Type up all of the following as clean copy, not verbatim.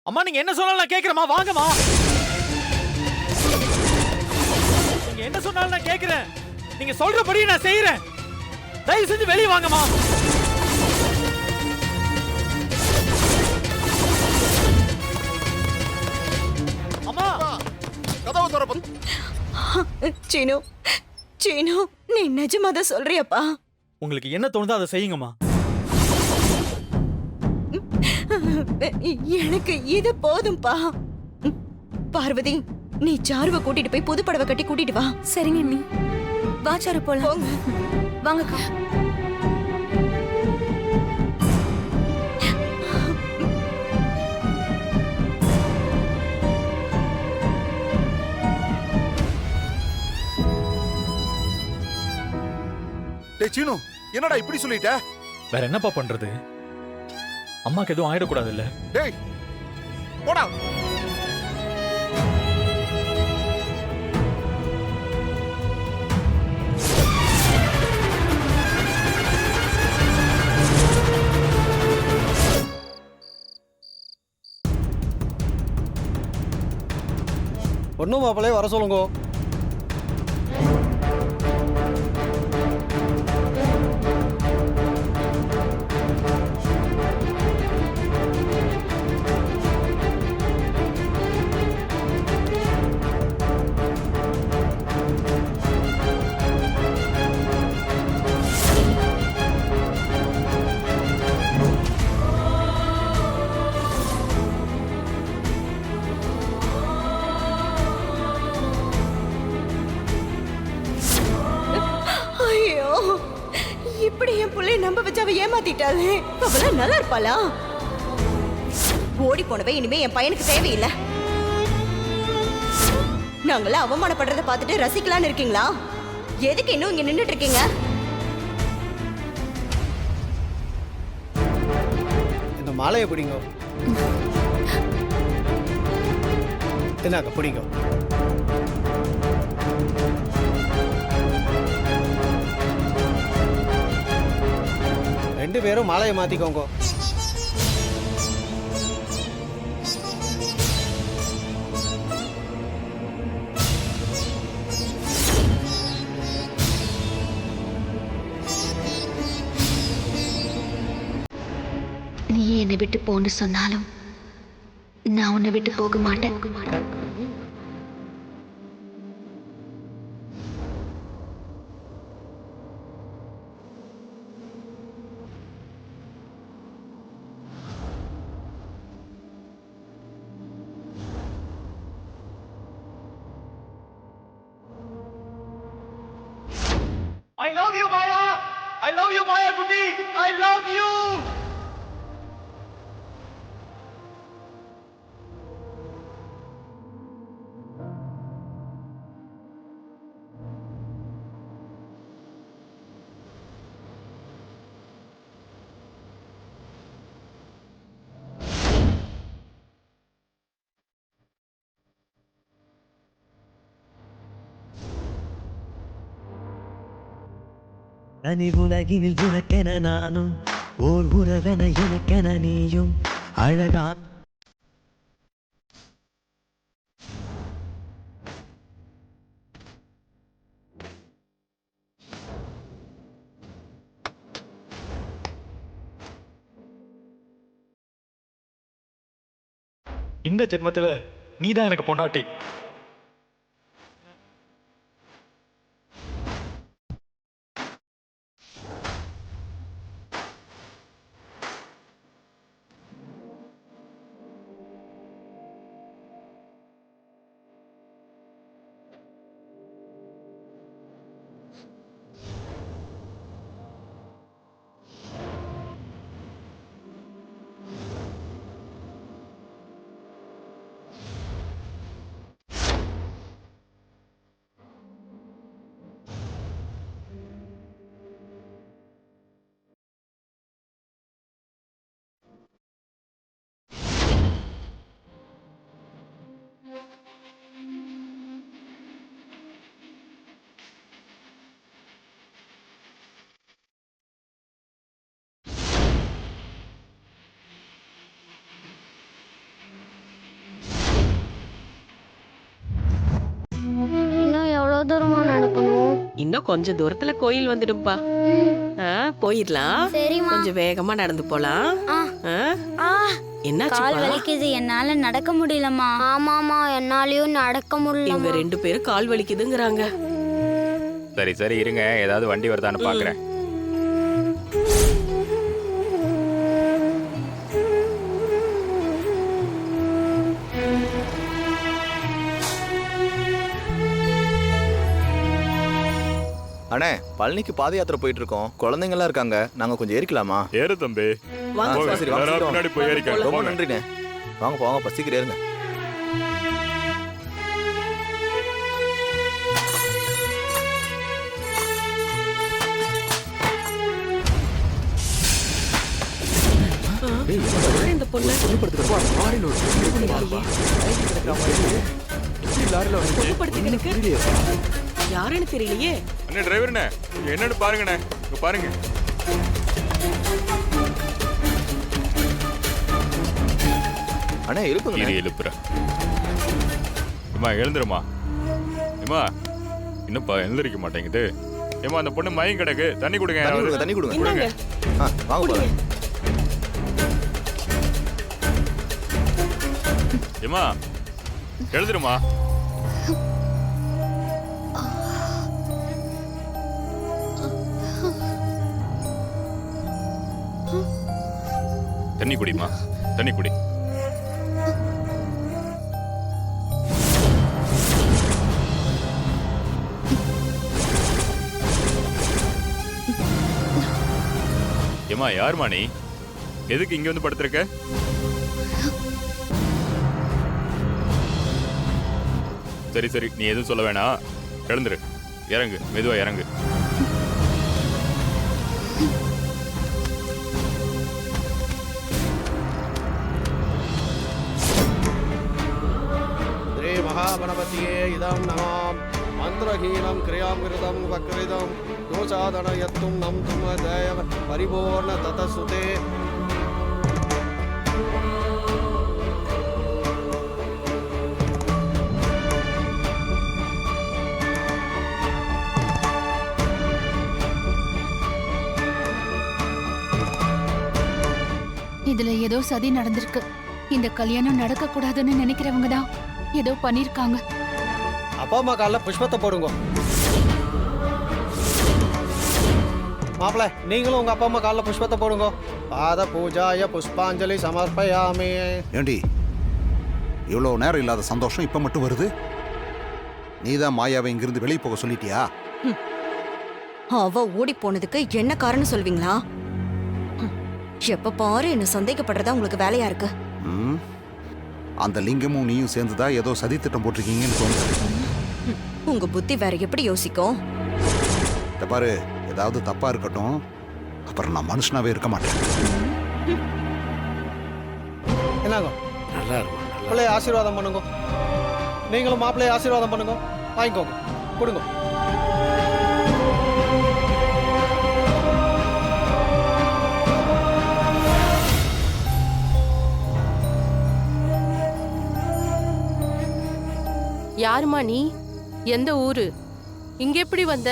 அம்மா நீங்க என்ன சொன்னாலும் நான் கேக்குறேம்மா, வாங்கம்மா. நீங்க என்ன சொன்னாலும் நான் கேக்குறேன். நீங்க சொல்றபடி நான் செய்யறேன். தயவு செஞ்சு வெளிய வாங்கம்மா. அம்மா கதவு திறப்ப. சீனு, சீனு, நீ நிஜமாதான் சொல்றியப்பா? உங்களுக்கு என்ன தோணுதோ அதை செய்யுங்கம்மா. எனக்கு இது போதும்பா. பார்வதி, நீ சாருவை கூட்டிட்டு போய் புது படவை கட்டி கூட்டிட்டு வா. சரிங்க நீ வா சாரு போலாம். போங்க. வாங்கக்கா. டேய் சீனு, என்னடா இப்படி சொல்லிட்ட? வேற என்னப்பா பண்றது? அம்மாக்கு எதுவும் ஆயிடக்கூடாது இல்ல? டேய் போடா. பொண்ணு மாப்பிள்ளைய வர சொல்லுங்க. ஐயோ, இப்படி என் புள்ளைய நம்ப வச்சு அவ ஏமாத்திட்டாளே. அவள நல்லா இருப்பாளா? ஓடி போனவே இனிமே என் பையனுக்கு தேவையில்லை. நாங்கள அவமானப்படுறத பார்த்துட்டு ரசிக்கலான்னு இருக்கீங்களா? எதுக்கு இன்னும் இங்க நின்னுட்டு இருக்கீங்க? இந்த மாலையை பிடிங்க. என்னங்க பிடிங்க. ரெண்டு பேரும் மாலையை மாத்திக்கோங்க. நீ என்னை விட்டு போன்னு சொன்னாலும் நான் உன்னை விட்டு போக மாட்டேன். I love you, Maya. I love you, Maya Kutti. I love you. தனி உலகில் உனக்கென நானும் ஓர் உறவென எனக்கென நீயும் அழகான். இந்த ஜென்மத்துல நீதான் எனக்கு பொண்டாட்டி. இன்னும் கொஞ்சம் தூரத்துல கோயில் வந்துடும்பா. போயிடலாம். சரிம்மா. கொஞ்சம் வேகமா நடந்து போலாம். கால் என்னாச்சு? வலிக்குது, என்னால நடக்க முடியலம்மா. ஆமாமா, என்னாலயும் நடக்க முடியல. இவங்க 2 பேரும் கால் வலிக்குதுங்கறாங்க. சரி சரி இருங்க, ஏதாவது வண்டி வருதான்னு பாக்குறேன். அண்ணே, பழனிக்கு பாத யாத்திரை போயிட்டு இருக்கோம். குழந்தைங்க எல்லாம் இருக்காங்க. நாங்க கொஞ்சம் ஏறிக்கலாமா? ஏறு தம்பி. வாங்க. சரி, வாங்க, சீக்கிரம் முன்னாடி போய் ஏறிக்க. வாங்க. ரொம்ப போங்க. நன்றிண்ணே. வாங்க போங்க, பசிக்கிற ஏறுங்க. இந்த பொண்ணு யாருன்னு தெரியலையே. அண்ணே டிரைவர்ண்ணே, என்னன்னு பாருங்கண்ணே. இங்க பாருங்க. அண்ணே எழுப்புங்க. எழுப்புற ஏமா, எழுந்துருமா. ஏமா இன்னும் எழுந்திருக்க மாட்டேங்குது. ஏமா அந்த பொண்ணு மயம் கிடக்கு, தண்ணி கொடுங்க. தண்ணி கொடுங்க. இந்தாங்க. வாங்க போறேன். ஏமா எழுந்துருமா. தண்ணி குடிமா, தண்ணி குடி. ஏமா யாருமா நீ? எதுக்கு இங்க வந்து படுத்திருக்க? சரி சரி, நீ எதுவும் சொல்ல வேணாம். எழுந்துரு, இறங்கு, மெதுவா இறங்கு. ஸ்ரீ மகாகணபதியே இதம் நமாம். மந்திரஹீனம் கிரியாம் கிருதம் வக்ரிதம் தோசாதனயத்தும் நம் தும தேவ பரிபூர்ண ததசுதே. இதுல ஏதோ சதி நடந்திருக்கு. இந்த கல்யாணம் நடக்க கூடாதுன்னு நினைக்கிறவங்க தான் ஏதோ பண்ணிருக்காங்க. அப்பா அம்மா காலில் புஷ்பத்தை போடுங்க. மாப்பிள்ள, நீங்களும் உங்க அப்பா அம்மா காலில் புஷ்பத்தை போடுங்க. பாத பூஜாய புஷ்பாஞ்சலி சமர்ப்பயாமி. ஏண்டி இவ்வளோ நேரம் இல்லாத சந்தோஷம் இப்ப மட்டும் வருது? நீதான் மாயாவை இங்கிருந்து வெளியே போக சொல்லிட்டியா? அவ ஓடி போனதுக்கு என்ன காரணம் சொல்வீங்களா? எப்ப பாரு என்ன சந்தேகப்படுறதா உங்களுக்கு வேலையா இருக்கு. ம், அந்த லிங்கமும் நீயும் சேர்ந்துதான் ஏதோ சதி திட்டம் போட்டிருக்கீங்கன்னு தோணுது. உங்க புத்தி வேற எப்படி யோசிக்கும்? இந்த பாரு, ஏதாவது தப்பா இருக்கட்டும், அப்புறம் நான் மனுஷனாவே இருக்க மாட்டேன். என்னங்க நல்லா இருக்கும். பிள்ளைய ஆசீர்வாதம் பண்ணுங்க. நீங்களும் மாப்பிள்ளைய ஆசீர்வாதம் பண்ணுங்க. வாங்கிக்கோங்க, கொடுங்க. யாருமா நீ? எந்த ஊரு? இங்க எப்படி வந்த?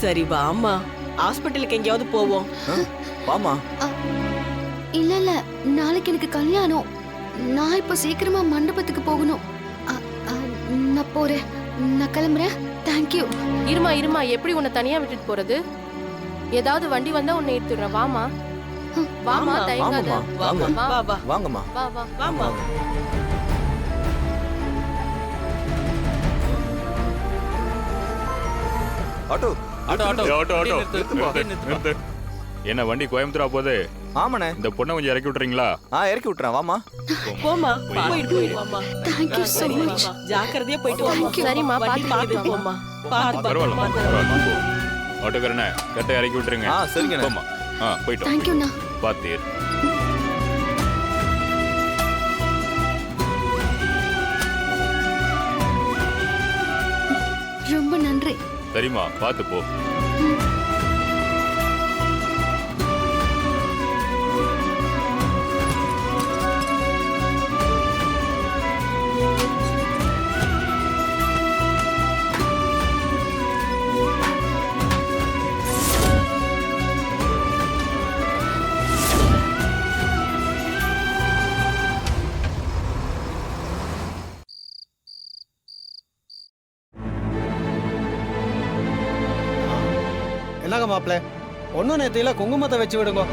சரி வாமா, ஹாஸ்பிட்டலுக்கு எங்கேயாவது போவோம். வாமா. இல்ல இல்ல, நாளைக்கு எனக்கு கல்யாணம். நான் இப்ப சீக்கிரமா மண்டபத்துக்கு போகணும். நான் போறேன், நான் கிளம்புறேன். தேங்க்யூ. இருமா இருமா, எப்படி உன்னை தனியா விட்டுட்டு போறது? ஏதாவது வண்டி வந்தா உன்னை எடுத்துடுறேன். வாமா வாமா, தயங்காத. வாங்க. வா வா வாங்கம்மா. வா வா வாமா. Auto auto auto auto auto, நிறுத்து. என்ன வண்டி கோயம்புத்தூரா போகுது? ஆமாண்ணே. இந்த பொண்ணை கொஞ்சம் இறக்கி விட்டுறீங்களா? இறக்கி விட்டுறேன். வாமா. போமா, போயிட்டு வாமா. Thank you so much. ஜாக்கிரதையா போயிட்டு வாமா. சரிம்மா, பாத்து போமா. பரவாயில்ல. ஆட்டோக்காரனே, கரெக்டா இறக்கி விட்டுருங்க. சரிங்க. போமா. போயிட்டு தேங்க்யூண்ணா. பார்த்து. நன்றி. சரிம்மா, பார்த்து போ. என்னங்க மாப்பிள்ள, ஒன்றும் நேரத்தில் குங்குமத்தை வச்சு விடுங்க.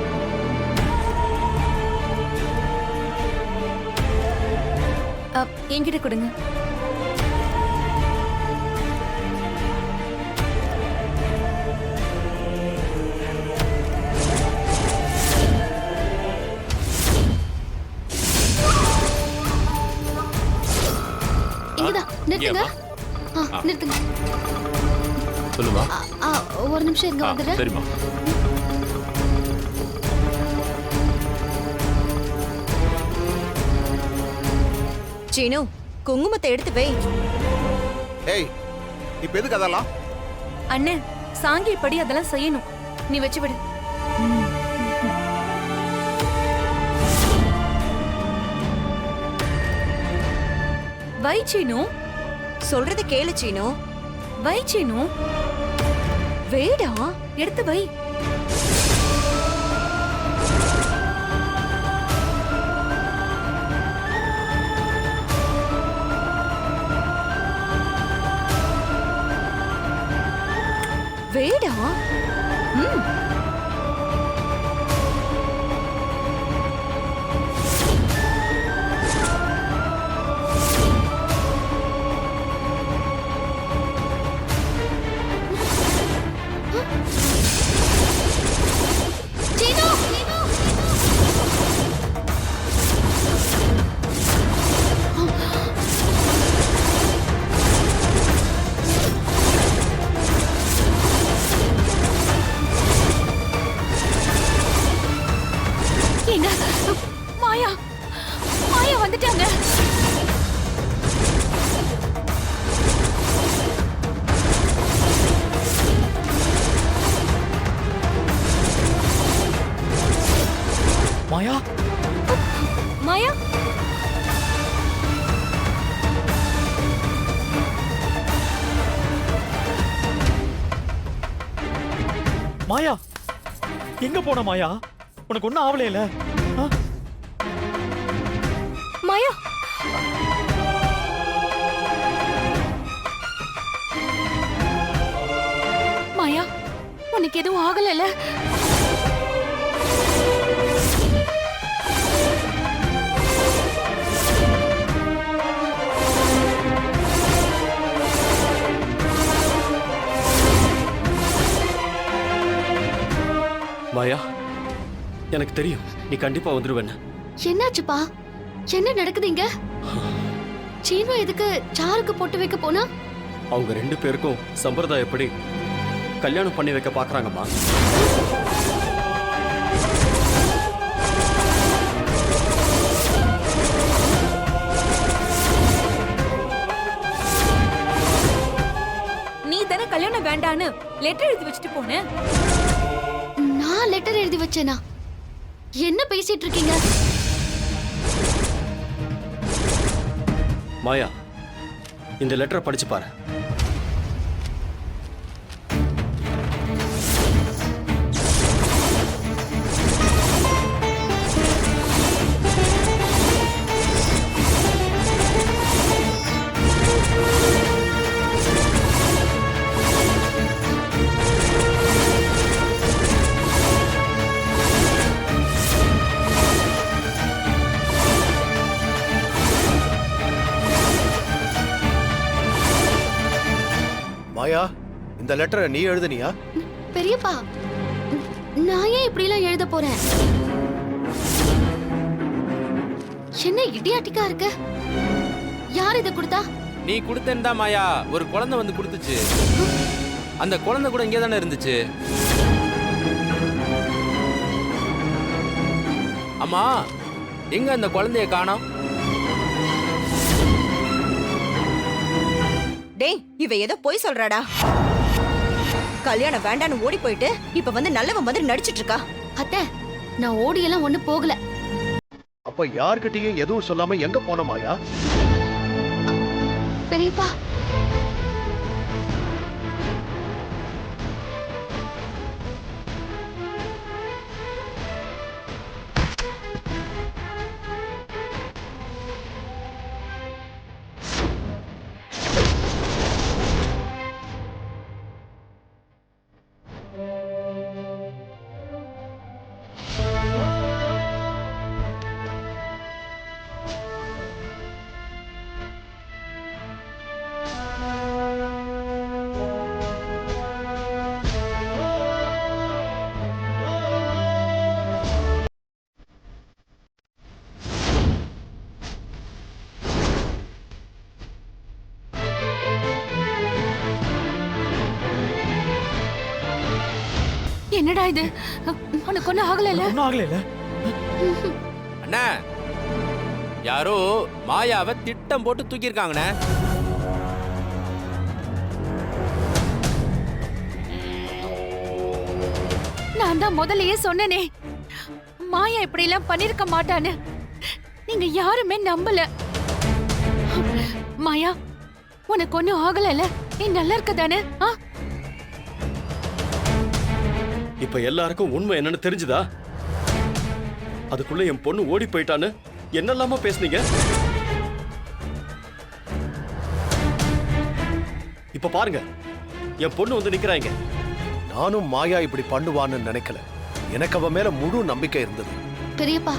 என்கிட்ட கொடுங்க. இங்கதான் நிறுத்துங்க. நிறுத்துங்க. சொல்லுமா. ஒரு நிமிஷம் இங்க வந்துடுறேன். சரிம்மா. சீனு, குங்குமத்தை எடுத்து வை. ஏய், இப்ப எதுக்கு அதெல்லாம்? அண்ணன், சாங்கியப்படி அதெல்லாம் செய்யணும். நீ வச்சு விடு. வை சீனு. சொல்றது கேளு சீனு. வை சீனு. வேடா, எடுத்து வை. வேடா. ஏங்க, மாயா மாயா வந்துட்டாங்க. மாயா, மாயா, மாயா எங்க போன மாயா? உனக்கு ஒன்னும் ஆவலையில? மாயா. மாயா, உனக்கு எதுவும் ஆகலைல? மாயா, எனக்கு தெரியும் நீ கண்டிப்பா வந்துருவேன்னு. என்னாச்சுப்பா? என்ன நடக்குதுங்க? சீனு எதுக்கு சாருக்கு போட்டு வைக்க போனா? அவங்க 2 பேருக்கும் சம்பிரதாயப்படி கல்யாணம் பண்ணி வைக்க பாக்குறாங்கம்மா. நீ தானே கல்யாணம் வேண்டான்னு லெட்டர் எழுதி வச்சுட்டு போன. நான் லெட்டர் எழுதி வச்சேனா? என்ன பேசிட்டு இருக்கீங்க? மாயா, இந்த லெட்டரை படிச்சு பாரு. மாயா, இந்த லெட்டரை நீ எழுதுனியா? பெரியப்பா, நான் ஏன் இப்படி எல்லாம் எழுத போறேன்? என்ன இடியாட்டிக்கா இருக்கு? யார் இதை கொடுத்தா? நீ கொடுத்தேன்டா மாயா. ஒரு குழந்தை வந்து கொடுத்துச்சு. அந்த குழந்தை கூட இங்கே தானே இருந்துச்சு. அம்மா, எங்க அந்த குழந்தைய காணோம்? டேய் இவ ஏதோ பொய் சொல்றாடா. கல்யாணம் வேண்டான்னு ஓடி போயிட்டு இப்ப வந்து நல்லவன் மாதிரி நடிச்சிட்டு இருக்கா. அத்தை, நான் ஓடியெல்லாம் ஒண்ணு போகல. அப்ப யார்கிட்டயும் எதுவும் சொல்லாம எங்க போன மாயா? பெரியப்பா, என்னடா இது? உனக்கு ஒன்னும் ஆகல? ஒன்றும் ஆகல இல்ல. அண்ணா, யாரோ மாயாவை திட்டம் போட்டு தூக்கியிருக்காங்கண்ணே. நான் தான் முதல்லயே சொன்னனே, மாயா இப்படி எல்லாம் பண்ணிருக்க மாட்டான்னு. நீங்க யாருமே நம்பல. மாயா, உனக்கு ஒன்னும் ஆகல? நீ நல்லா இருக்க தானே? இப்ப எல்லாருக்கும் உண்மை என்னன்னு தெரிஞ்சுதா? அதுக்குள்ள என் பொண்ணு ஓடி போயிட்டான்னு என்னெல்லாமா பேசுனீங்க? இப்ப பாருங்க, என் பொண்ணு வந்து நிக்கிறாங்க. நானும் மாயா இப்படி பண்ணுவான்னு நினைக்கல. எனக்கு அவ மேல முழு நம்பிக்கை இருந்தது. பெரியப்பா,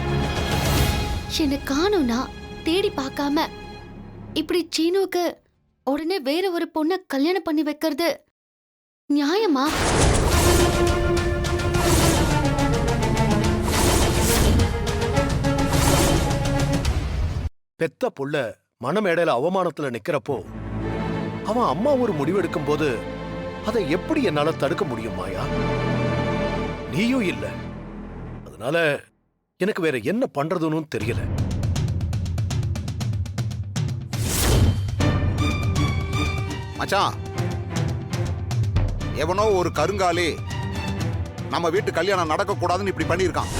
என்ன காணும்னா தேடி பார்க்காம இப்படி சீனுவுக்கு உடனே வேற ஒரு பொண்ணை கல்யாணம் பண்ணி வைக்கிறது நியாயமா? பெத்த புள்ள மனமேடையில அவமானத்துல நிக்கிறப்போ அவன் அம்மா ஒரு முடிவெடுக்கும் போது அதை எப்படி என்னால தடுக்க முடியும் மாயா? நீயும் இல்ல. அதனால எனக்கு வேற என்ன பண்றதுன்னு தெரியல. மச்சான், எவனோ ஒரு கருங்காலி நம்ம வீட்டு கல்யாணம் நடக்க கூடாதுன்னு இப்படி பண்ணியிருக்கான்.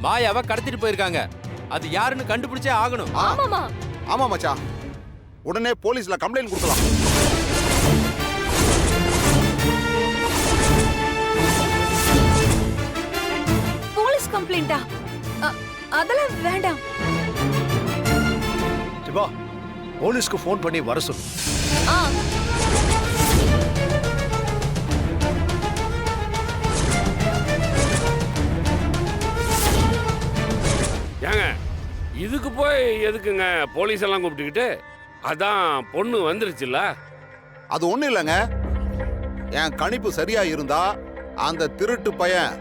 மாயாவை கடத்திட்டு போயிருக்காங்க. அது யாருன்னு கண்டுபிடிச்சே ஆகணும். ஆமாமா. ஆமா மச்சான், உடனே போலீஸ்ல கம்ப்ளைண்ட் கொடுக்கலாம். போலீஸ் கம்ப்ளைண்டா? அதெல்லாம் வேண்டாம். சிவா, போலீஸ்க்கு ஃபோன் பண்ணி வர சொல்லு. ஏங்க, இதுக்கு போய் எதுக்குங்க போலீஸ் எல்லாம் கூப்பிட்டுக்கிட்டு? அதான் பொண்ணு வந்துருச்சுல்ல. அது ஒண்ணு இல்லைங்க, என் கணிப்பு சரியா இருந்தா அந்த திருட்டு பையன்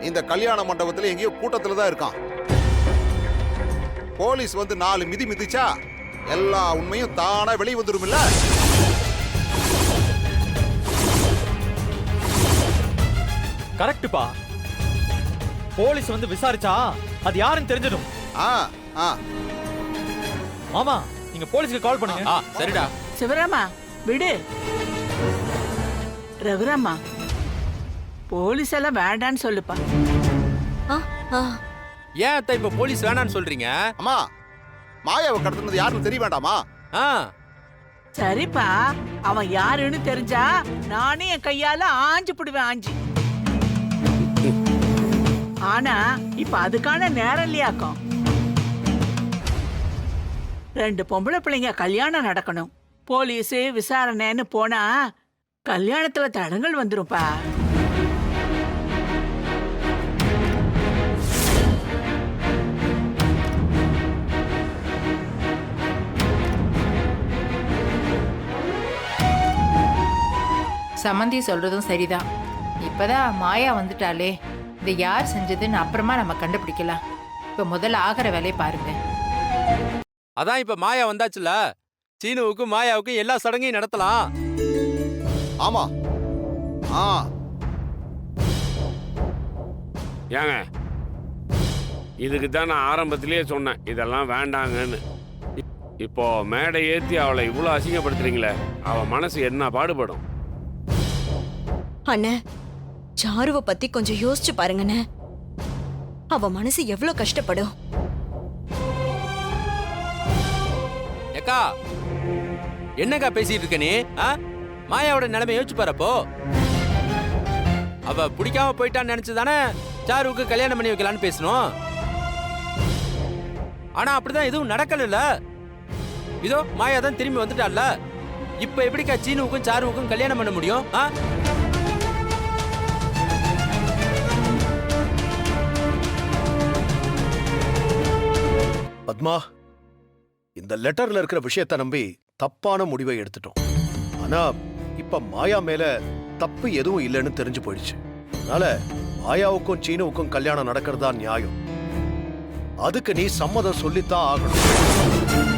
இந்த கல்யாண மண்டபத்துல எங்கேயோ கூட்டத்துல தான் இருக்கான். போலீஸ் வந்து 4 மிதி மிதிச்சா எல்லா உண்மையும் தானா வெளியே வந்துடும் இல்ல? கரெக்ட்டுப்பா. போலீஸ் வந்து விசாரிச்சா அது யாருன்னு தெரிஞ்சிடும். மாமா, நீங்க போலீஸ்க்கு கால் பண்ணுங்க. சரிடா. சிவராமா விடு. ரகுராமா, போலீஸ் எல்லாம் வேண்டான்னு சொல்லுப்பா. ஏன் அத்தை இப்ப போலீஸ் வேணான்னு சொல்றீங்க? அம்மா, மாயாவை கடத்தினது யாருன்னு தெரிய வேண்டாமா? சரிப்பா, அவன் யாருன்னு தெரிஞ்சா நானே என் கையால ஆஞ்சு புடுவேன், ஆஞ்சு. ஆனா இப்ப அதுக்கான நேரம் இல்லையாக்கும். 2 பொம்பளை பிள்ளைங்க கல்யாணம் நடக்கணும். போலீஸ் விசாரணைன்னு போனா கல்யாணத்துல தடங்கள் வந்துரும்பா. சம்மந்தி சொல்றதும் சரிதான். இப்பதான் மாயா வந்துட்டாலே, இதை யார் செஞ்சதுன்னு அப்புறமா நம்ம கண்டுபிடிக்கலாம். இப்ப முதல்ல ஆகிற வேலையை பாருங்க. அதான் இப்ப மாயா வந்தாச்சுல, சீனுவுக்கும் மாயாவுக்கும் எல்லா சடங்கையும் நடத்தலாம். ஆமா. ஏங்க, இதுக்கு தான் நான் ஆரம்பத்திலேயே சொன்னேன் இதெல்லாம் வேண்டாங்கன்னு. இப்போ மேடை ஏற்றி அவளை இவ்வளோ அசிங்கப்படுத்துறீங்களே, அவள் மனசு என்ன பாடுபடும்? அண்ணே, சாருவை பத்தி கொஞ்சம் யோசிச்சு பாருங்கண்ணே. அவ மனசு எவ்வளவு கஷ்டப்படும். ஏக்கா என்னக்கா பேசிட்டு இருக்க நீ? மாயாவோட நிலைமை யோசிச்சு பாருப்போ. அவ பிடிக்காம போயிட்டான்னு நினைச்சுதானே சாருவுக்கு கல்யாணம் பண்ணி வைக்கலான்னு பேசணும். ஆனா அப்படிதான் எதுவும் நடக்கல. இதோ மாயா தான் திரும்பி வந்துட்டால. இப்ப எப்படிக்கா சீனுவுக்கும் சாருவுக்கும் கல்யாணம் பண்ண முடியும்? பத்மா, இந்த லெட்டர்ல இருக்கிற விஷயத்தை நம்பி தப்பான முடிவை எடுத்துட்டோம். ஆனா இப்ப மாயா மேல தப்பு எதுவும் இல்லைன்னு தெரிஞ்சு போயிடுச்சு. அதனால மாயாவுக்கும் சீனுவுக்கும் கல்யாணம் நடக்கிறதா நியாயம். அதுக்கு நீ சம்மதம் சொல்லித்தான் ஆகணும்.